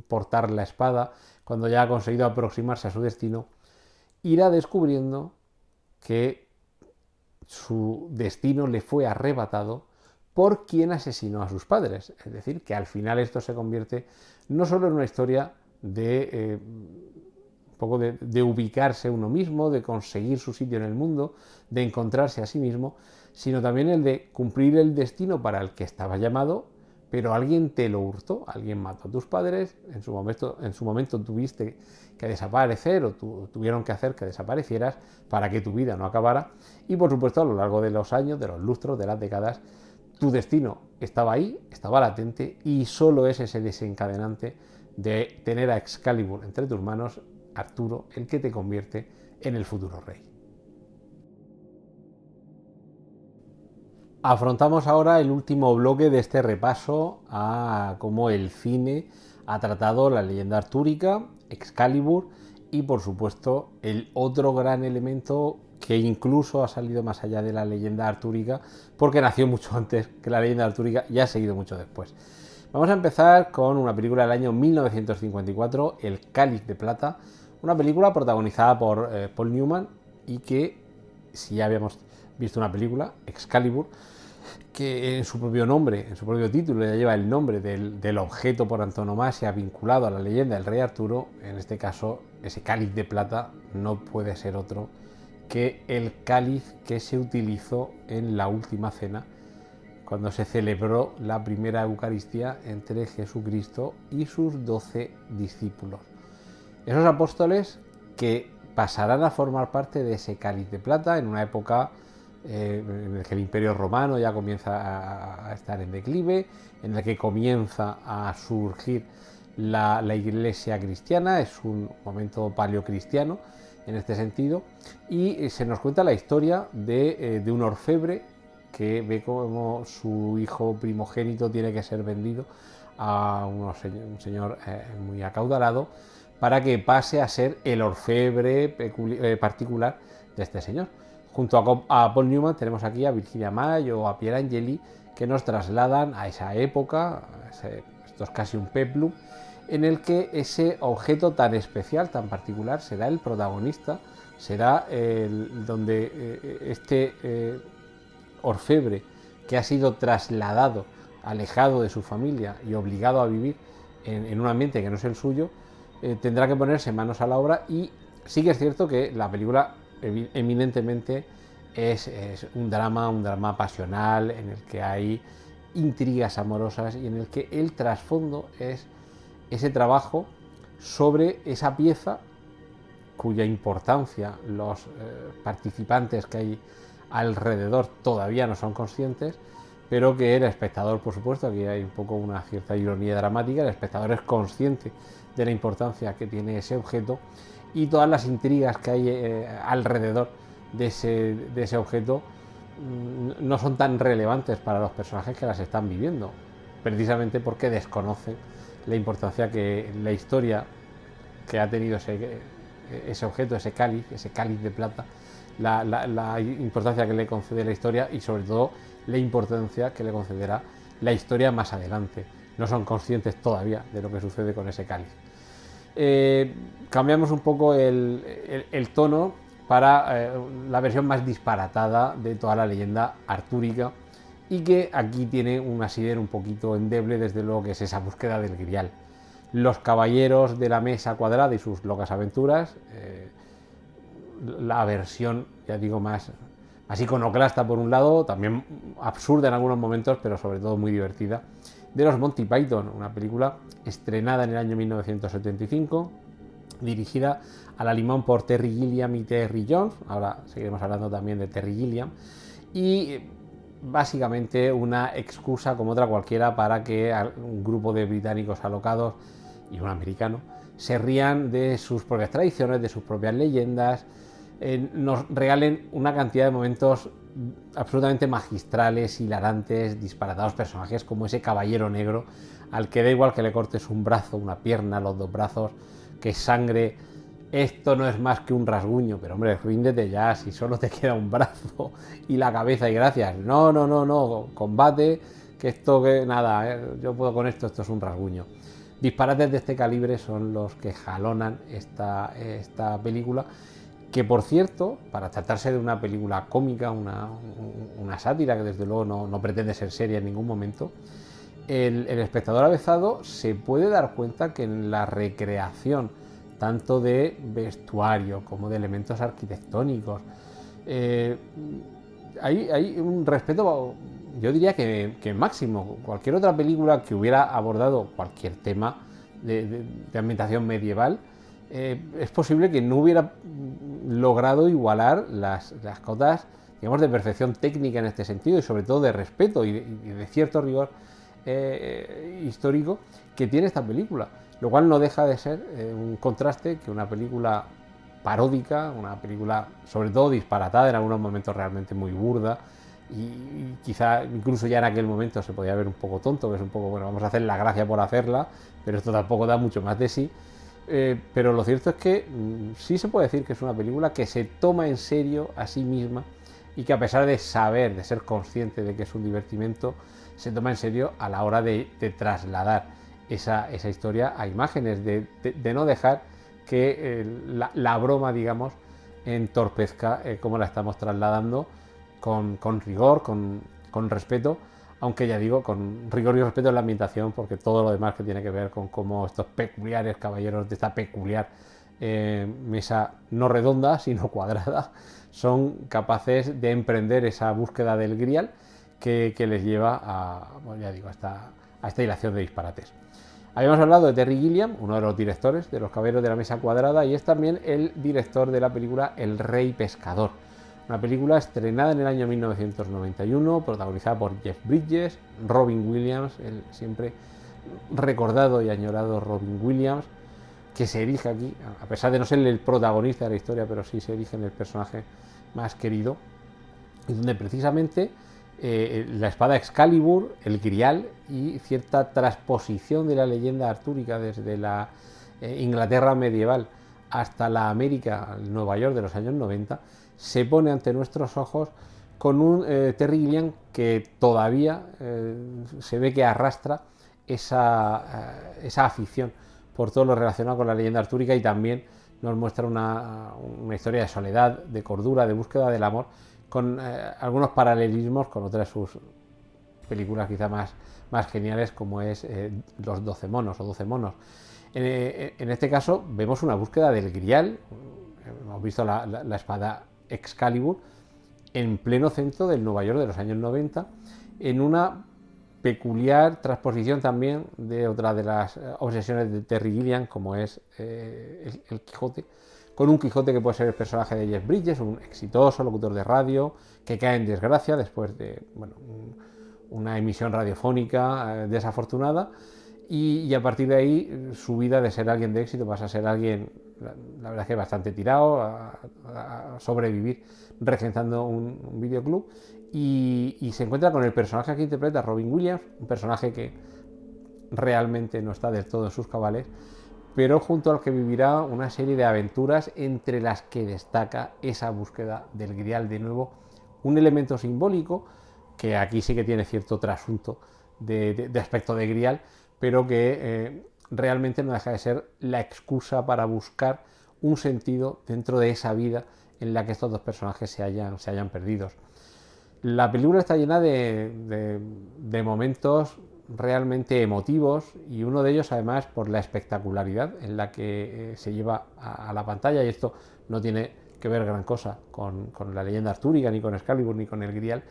portar la espada, cuando ya ha conseguido aproximarse a su destino, irá descubriendo que su destino le fue arrebatado por quien asesinó a sus padres. Es decir, que al final esto se convierte no solo en una historia de un poco de ubicarse uno mismo, de conseguir su sitio en el mundo, de encontrarse a sí mismo, sino también el de cumplir el destino para el que estaba llamado, pero alguien te lo hurtó, alguien mató a tus padres, en su momento tuviste que desaparecer o tuvieron que hacer que desaparecieras para que tu vida no acabara, y por supuesto a lo largo de los años, de los lustros, de las décadas, tu destino estaba ahí, estaba latente, y solo es ese desencadenante de tener a Excalibur entre tus manos, Arturo, el que te convierte en el futuro rey. Afrontamos ahora el último bloque de este repaso a cómo el cine ha tratado la leyenda artúrica, Excalibur, y por supuesto el otro gran elemento que incluso ha salido más allá de la leyenda artúrica, porque nació mucho antes que la leyenda artúrica y ha seguido mucho después. Vamos a empezar con una película del año 1954, El Cáliz de Plata, una película protagonizada por Paul Newman, y que, si ya habíamos visto una película, Excalibur, que en su propio nombre, en su propio título, ya lleva el nombre del objeto por antonomasia vinculado a la leyenda del rey Arturo, en este caso ese cáliz de plata no puede ser otro que el cáliz que se utilizó en la última cena, cuando se celebró la primera Eucaristía entre Jesucristo y sus 12 discípulos. Esos apóstoles que pasarán a formar parte de ese cáliz de plata en una época en el que el Imperio Romano ya comienza a estar en declive, en el que comienza a surgir la Iglesia cristiana, es un momento paleocristiano en este sentido, y se nos cuenta la historia de un orfebre que ve cómo su hijo primogénito tiene que ser vendido a un señor muy acaudalado para que pase a ser el orfebre particular de este señor. Junto a Paul Newman tenemos aquí a Virginia May o a Pier Angeli, que nos trasladan a esa época, esto es casi un peplum, en el que ese objeto tan especial, tan particular, será el protagonista, será donde este orfebre que ha sido trasladado, alejado de su familia y obligado a vivir en un ambiente que no es el suyo, tendrá que ponerse manos a la obra. Y sí que es cierto que la película eminentemente es un drama pasional, en el que hay intrigas amorosas y en el que el trasfondo es ese trabajo sobre esa pieza cuya importancia los participantes que hay alrededor todavía no son conscientes, pero que el espectador, por supuesto, aquí hay un poco una cierta ironía dramática, el espectador es consciente de la importancia que tiene ese objeto y todas las intrigas que hay alrededor de ese objeto no son tan relevantes para los personajes que las están viviendo, precisamente porque desconocen la importancia que la historia que ha tenido ese objeto, ese cáliz de plata, la importancia que le concede la historia y sobre todo la importancia que le concederá la historia más adelante. No son conscientes todavía de lo que sucede con ese cáliz. Cambiamos un poco el tono para la versión más disparatada de toda la leyenda artúrica, y que aquí tiene un asidero un poquito endeble, desde luego, que es esa búsqueda del grial. Los caballeros de la mesa cuadrada y sus locas aventuras, la versión, ya digo, más iconoclasta por un lado, también absurda en algunos momentos, pero sobre todo muy divertida, de los Monty Python, una película estrenada en el año 1975, dirigida a la limón por Terry Gilliam y Terry Jones, ahora seguiremos hablando también de Terry Gilliam, y básicamente una excusa como otra cualquiera para que un grupo de británicos alocados y un americano se rían de sus propias tradiciones, de sus propias leyendas, nos regalen una cantidad de momentos absolutamente magistrales, hilarantes, disparatados, personajes como ese caballero negro al que da igual que le cortes un brazo, una pierna, los dos brazos, que sangre. Esto no es más que un rasguño, pero hombre, ríndete ya, si solo te queda un brazo y la cabeza y gracias. No, no, no, no, combate, que esto que nada, yo puedo con esto, esto es un rasguño. Disparates de este calibre son los que jalonan esta película, que por cierto, para tratarse de una película cómica, una sátira que desde luego no pretende ser seria en ningún momento, el espectador avezado se puede dar cuenta que en la recreación tanto de vestuario como de elementos arquitectónicos hay un respeto, yo diría que máximo. Cualquier otra película que hubiera abordado cualquier tema de ambientación medieval, es posible que no hubiera logrado igualar las cotas, digamos, de perfección técnica en este sentido, y sobre todo de respeto y de cierto rigor histórico que tiene esta película, lo cual no deja de ser un contraste que una película paródica, una película sobre todo disparatada, en algunos momentos realmente muy burda, y quizá incluso ya en aquel momento se podía ver un poco tonto, que es un poco, bueno, vamos a hacer la gracia por hacerla, pero esto tampoco da mucho más de sí. Pero lo cierto es que sí se puede decir que es una película que se toma en serio a sí misma, y que a pesar de saber, de ser consciente de que es un divertimento, se toma en serio a la hora de trasladar esa historia a imágenes, de no dejar que la broma, digamos, entorpezca cómo la estamos trasladando, con rigor, con respeto, aunque ya digo, con rigor y respeto en la ambientación, porque todo lo demás que tiene que ver con cómo estos peculiares caballeros de esta peculiar mesa no redonda, sino cuadrada, son capaces de emprender esa búsqueda del grial que les lleva a, bueno, ya digo, a esta hilación de disparates. Habíamos hablado de Terry Gilliam, uno de los directores de Los Caballeros de la Mesa Cuadrada, y es también el director de la película El Rey Pescador, una película estrenada en el año 1991, protagonizada por Jeff Bridges, Robin Williams, el siempre recordado y añorado Robin Williams, que se erige aquí, a pesar de no ser el protagonista de la historia, pero sí se erige en el personaje más querido, y donde precisamente la espada Excalibur, el grial y cierta transposición de la leyenda artúrica desde la Inglaterra medieval hasta la América, Nueva York de los años 90, se pone ante nuestros ojos con un Terry Gilliam que todavía se ve que arrastra esa afición por todo lo relacionado con la leyenda artúrica, y también nos muestra una historia de soledad, de cordura, de búsqueda del amor, con algunos paralelismos con otras de sus películas quizá más geniales, como es Los 12 monos o 12 monos. En este caso vemos una búsqueda del grial, hemos visto la espada Excalibur en pleno centro del Nueva York de los años 90, en una peculiar transposición también de otra de las obsesiones de Terry Gilliam, como es el Quijote, con un Quijote que puede ser el personaje de Jeff Bridges, un exitoso locutor de radio que cae en desgracia después de una emisión radiofónica desafortunada, y a partir de ahí su vida de ser alguien de éxito pasa a ser alguien, la verdad es que bastante tirado, a sobrevivir regentando un videoclub, y se encuentra con el personaje que interpreta Robin Williams, un personaje que realmente no está del todo en sus cabales, pero junto al que vivirá una serie de aventuras entre las que destaca esa búsqueda del grial, de nuevo un elemento simbólico que aquí sí que tiene cierto trasunto de aspecto de grial, pero que realmente no deja de ser la excusa para buscar un sentido dentro de esa vida en la que estos dos personajes se hayan perdidos. La película está llena de momentos realmente emotivos, y uno de ellos además por la espectacularidad en la que se lleva a la pantalla, y esto no tiene que ver gran cosa con la leyenda artúrica, ni con Excalibur, ni con el grial,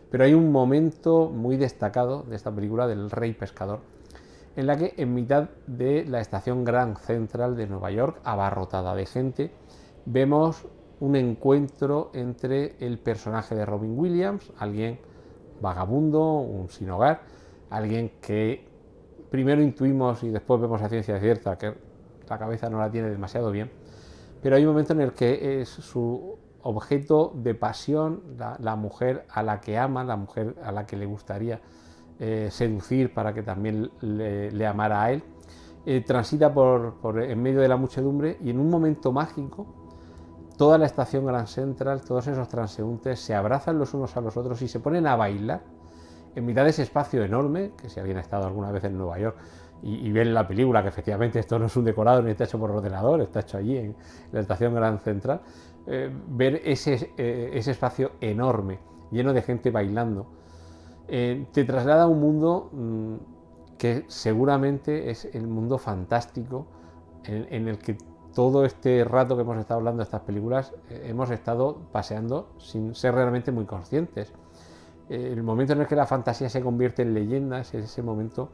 pero hay un momento muy destacado de esta película del Rey Pescador, en la que en mitad de la estación Grand Central de Nueva York, abarrotada de gente, vemos un encuentro entre el personaje de Robin Williams, alguien vagabundo, un sin hogar, alguien que primero intuimos y después vemos a ciencia cierta que la cabeza no la tiene demasiado bien, pero hay un momento en el que es su objeto de pasión, la mujer a la que ama, la mujer a la que le gustaría seducir para que también le amara a él, transita por en medio de la muchedumbre, y en un momento mágico toda la estación Grand Central, todos esos transeúntes se abrazan los unos a los otros y se ponen a bailar en mitad de ese espacio enorme, que si alguien ha estado alguna vez en Nueva York y ve en la película que efectivamente esto no es un decorado ni está hecho por ordenador, está hecho allí en la estación Grand Central, ver ese espacio enorme, lleno de gente bailando, te traslada a un mundo que seguramente es el mundo fantástico en el que todo este rato que hemos estado hablando de estas películas hemos estado paseando sin ser realmente muy conscientes. El momento en el que la fantasía se convierte en leyenda es ese momento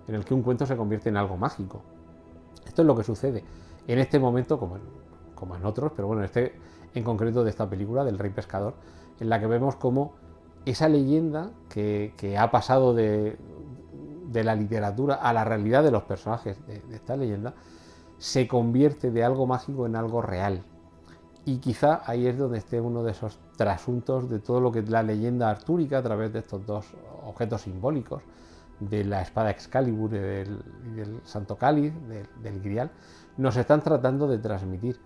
en el que un cuento se convierte en algo mágico. Esto es lo que sucede en este momento, como en otros, pero bueno, en concreto de esta película, del Rey Pescador, en la que vemos cómo esa leyenda que ha pasado de la literatura a la realidad de los personajes de esta leyenda se convierte de algo mágico en algo real. Y quizá ahí es donde esté uno de esos trasuntos de todo lo que es la leyenda artúrica a través de estos dos objetos simbólicos, de la espada Excalibur y del Santo Cáliz, del Grial, nos están tratando de transmitir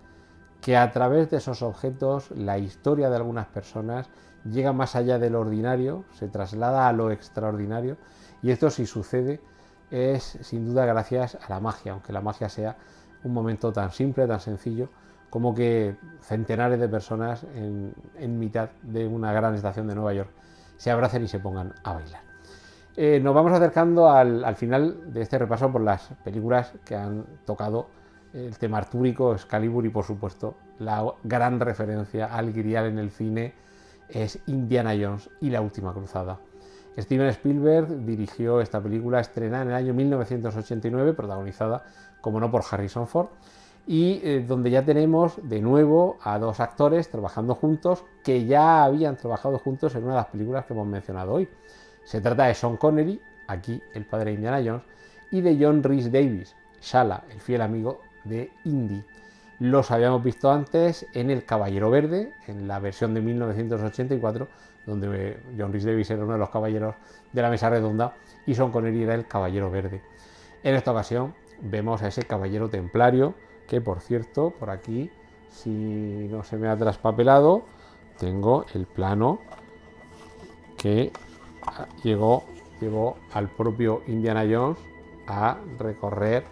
que a través de esos objetos la historia de algunas personas llega más allá del ordinario, se traslada a lo extraordinario, y esto, si sucede, es sin duda gracias a la magia, aunque la magia sea un momento tan simple, tan sencillo, como que centenares de personas en mitad de una gran estación de Nueva York se abracen y se pongan a bailar. Nos vamos acercando al final de este repaso por las películas que han tocado el tema artúrico, Excalibur, y por supuesto la gran referencia al Grial en el cine es Indiana Jones y la Última Cruzada. Steven Spielberg dirigió esta película, estrenada en el año 1989, protagonizada, como no, por Harrison Ford, y donde ya tenemos de nuevo a dos actores trabajando juntos que ya habían trabajado juntos en una de las películas que hemos mencionado hoy. Se trata de Sean Connery, aquí el padre de Indiana Jones, y de John Rhys Davies, Shala, el fiel amigo de Indy. Los habíamos visto antes en El Caballero Verde, en la versión de 1984, donde John Rhys Davies era uno de los caballeros de la mesa redonda y Sean Connery era el Caballero Verde. En esta ocasión vemos a ese caballero templario, que por cierto, por aquí, si no se me ha traspapelado, tengo el plano que llevó al propio Indiana Jones a recorrer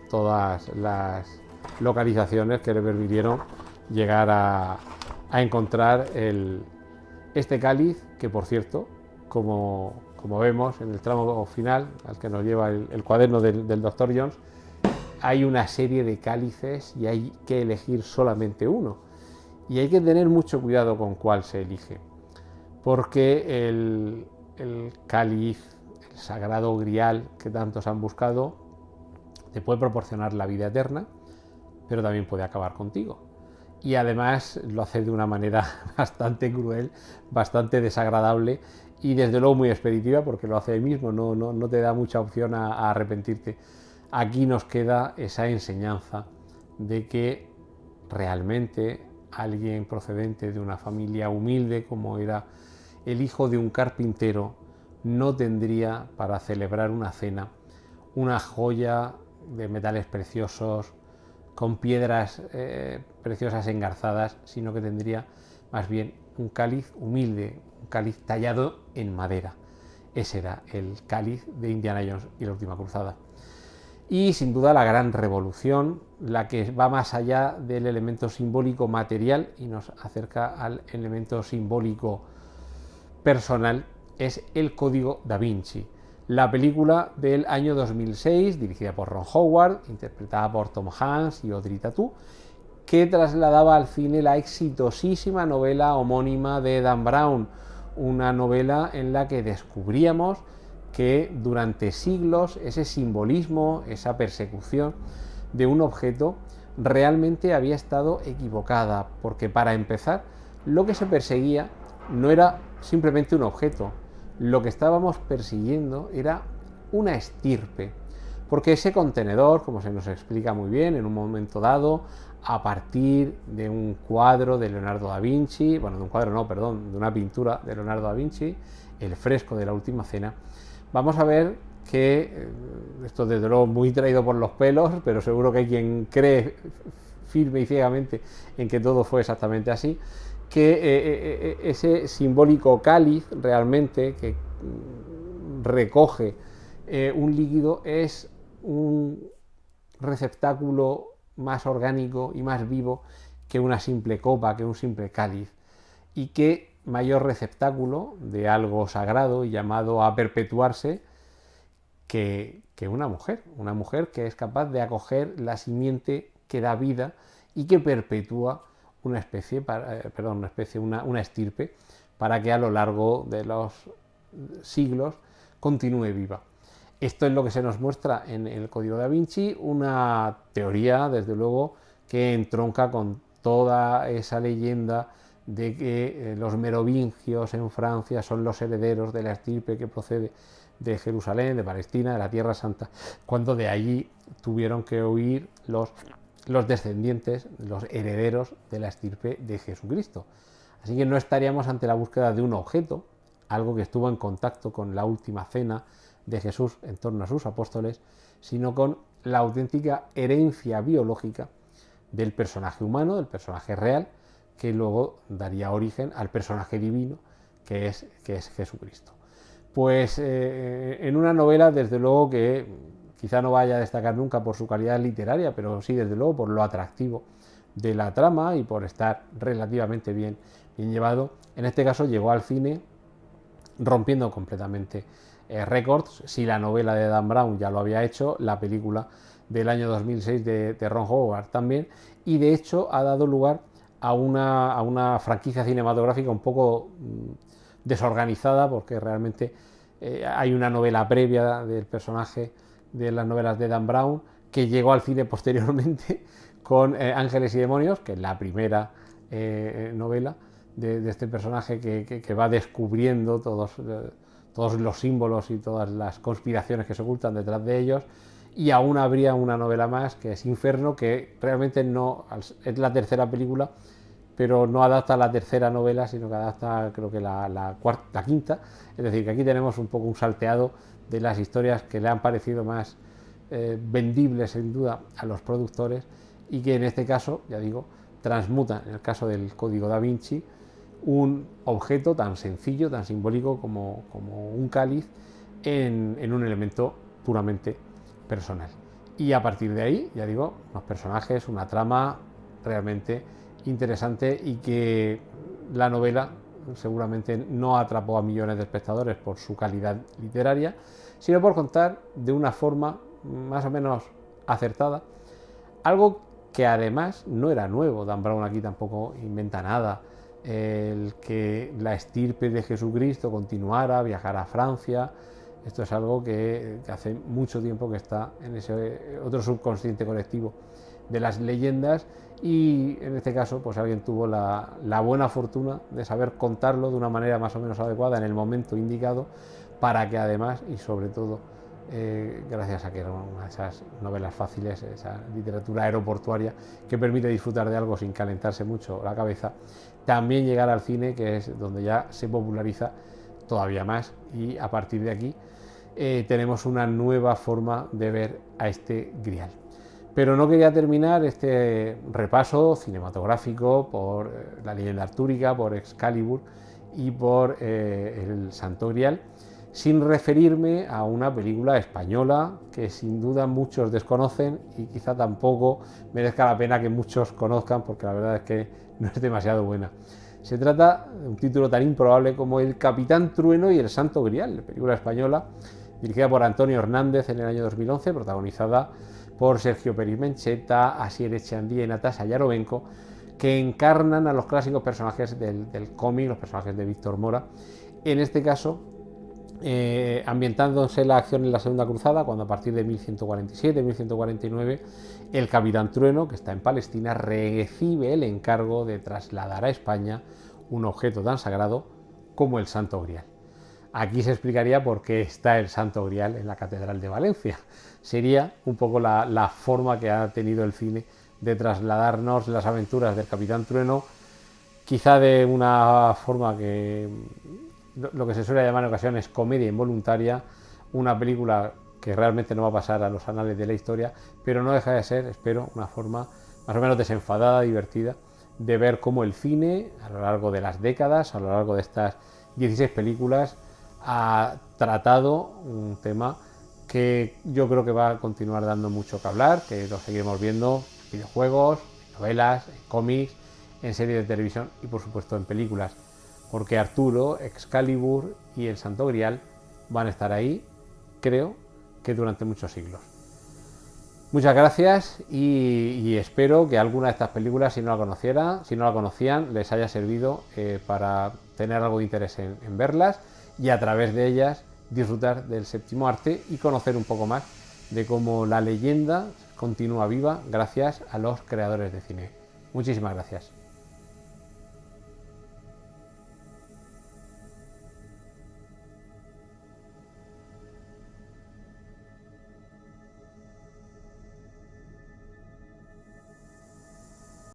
todas las localizaciones que le permitieron llegar a encontrar este cáliz, que por cierto, como vemos en el tramo final al que nos lleva el cuaderno del Dr. Jones, hay una serie de cálices y hay que elegir solamente uno, y hay que tener mucho cuidado con cuál se elige, porque el cáliz, el sagrado Grial que tantos han buscado, te puede proporcionar la vida eterna, pero también puede acabar contigo. Y además lo hace de una manera bastante cruel, bastante desagradable y desde luego muy expeditiva, porque lo hace ahí mismo, no te da mucha opción a arrepentirte. Aquí nos queda esa enseñanza de que realmente alguien procedente de una familia humilde, como era el hijo de un carpintero, no tendría para celebrar una cena una joya de metales preciosos, con piedras preciosas engarzadas, sino que tendría más bien un cáliz humilde, un cáliz tallado en madera. Ese era el cáliz de Indiana Jones y la Última Cruzada. Y sin duda la gran revolución, la que va más allá del elemento simbólico material y nos acerca al elemento simbólico personal, es El Código Da Vinci, la película del año 2006, dirigida por Ron Howard, interpretada por Tom Hanks y Audrey Tautou, que trasladaba al cine la exitosísima novela homónima de Dan Brown, una novela en la que descubríamos que durante siglos ese simbolismo, esa persecución de un objeto realmente había estado equivocada, porque para empezar, lo que se perseguía no era simplemente un objeto, lo que estábamos persiguiendo era una estirpe, porque ese contenedor, como se nos explica muy bien, en un momento dado, a partir de un cuadro de Leonardo da Vinci, bueno, de un cuadro no, perdón, de una pintura de Leonardo da Vinci, el fresco de la Última Cena, vamos a ver que, esto desde luego muy traído por los pelos, pero seguro que hay quien cree firme y ciegamente en que todo fue exactamente así, que ese simbólico cáliz realmente que recoge un líquido es un receptáculo más orgánico y más vivo que una simple copa, que un simple cáliz, y que mayor receptáculo de algo sagrado y llamado a perpetuarse que una mujer que es capaz de acoger la simiente que da vida y que perpetúa una especie, una estirpe, para que a lo largo de los siglos continúe viva. Esto es lo que se nos muestra en el Código da Vinci, una teoría, desde luego, que entronca con toda esa leyenda de que los merovingios en Francia son los herederos de la estirpe que procede de Jerusalén, de Palestina, de la Tierra Santa, cuando de allí tuvieron que huir los descendientes, los herederos de la estirpe de Jesucristo. Así que no estaríamos ante la búsqueda de un objeto, algo que estuvo en contacto con la última cena de Jesús en torno a sus apóstoles, sino con la auténtica herencia biológica del personaje humano, del personaje real, que luego daría origen al personaje divino que es Jesucristo. Pues en una novela, desde luego, que quizá no vaya a destacar nunca por su calidad literaria, pero sí, desde luego, por lo atractivo de la trama y por estar relativamente bien llevado. En este caso llegó al cine rompiendo completamente récords. Si la novela de Dan Brown ya lo había hecho, la película del año 2006 de Ron Howard también, y de hecho ha dado lugar a una franquicia cinematográfica un poco desorganizada, porque realmente hay una novela previa del personaje de las novelas de Dan Brown que llegó al cine posteriormente con Ángeles y Demonios, que es la primera novela de este personaje que va descubriendo todos los símbolos y todas las conspiraciones que se ocultan detrás de ellos. Y aún habría una novela más, que es Inferno, que realmente no es la tercera película, pero no adapta la tercera novela, sino que adapta, creo que la quinta. Es decir, que aquí tenemos un poco un salteado de las historias que le han parecido más vendibles, sin duda, a los productores, y que en este caso, ya digo, transmutan, en el caso del Código da Vinci, un objeto tan sencillo, tan simbólico como un cáliz, en un elemento puramente personal. Y a partir de ahí, ya digo, unos personajes, una trama realmente interesante, y que la novela seguramente no atrapó a millones de espectadores por su calidad literaria, sino por contar de una forma más o menos acertada algo que además no era nuevo. Dan Brown aquí tampoco inventa nada. El que la estirpe de Jesucristo continuara, viajara a Francia, esto es algo que hace mucho tiempo que está en ese otro subconsciente colectivo de las leyendas, y en este caso pues alguien tuvo la buena fortuna de saber contarlo de una manera más o menos adecuada en el momento indicado, para que además, y sobre todo gracias a que era una de esas novelas fáciles, esa literatura aeroportuaria que permite disfrutar de algo sin calentarse mucho la cabeza, también llegar al cine, que es donde ya se populariza todavía más, y a partir de aquí tenemos una nueva forma de ver a este grial. Pero no quería terminar este repaso cinematográfico por la leyenda artúrica, por Excalibur y por el Santo Grial, sin referirme a una película española que sin duda muchos desconocen, y quizá tampoco merezca la pena que muchos conozcan, porque la verdad es que no es demasiado buena. Se trata de un título tan improbable como El Capitán Trueno y el Santo Grial, película española dirigida por Antonio Hernández en el año 2011, protagonizada por Sergio Pérez Mencheta, Asier Echandía y Natasha Yarovenko, que encarnan a los clásicos personajes del cómic, los personajes de Víctor Mora. En este caso, ambientándose la acción en la Segunda Cruzada, cuando a partir de 1147-1149 el Capitán Trueno, que está en Palestina, recibe el encargo de trasladar a España un objeto tan sagrado como el Santo Grial. Aquí se explicaría por qué está el Santo Grial en la Catedral de Valencia. Sería un poco la forma que ha tenido el cine de trasladarnos las aventuras del Capitán Trueno, quizá de una forma que lo que se suele llamar en ocasiones comedia involuntaria, una película que realmente no va a pasar a los anales de la historia, pero no deja de ser, espero, una forma más o menos desenfadada, divertida, de ver cómo el cine, a lo largo de las décadas, a lo largo de estas 16 películas, ha tratado un tema que yo creo que va a continuar dando mucho que hablar, que lo seguiremos viendo en videojuegos, en novelas, en cómics, en series de televisión y por supuesto en películas, porque Arturo, Excalibur y el Santo Grial van a estar ahí, creo que durante muchos siglos. Muchas gracias y espero que alguna de estas películas, si no la conocían, les haya servido para tener algo de interés en verlas y a través de ellas disfrutar del séptimo arte y conocer un poco más de cómo la leyenda continúa viva gracias a los creadores de cine. Muchísimas gracias.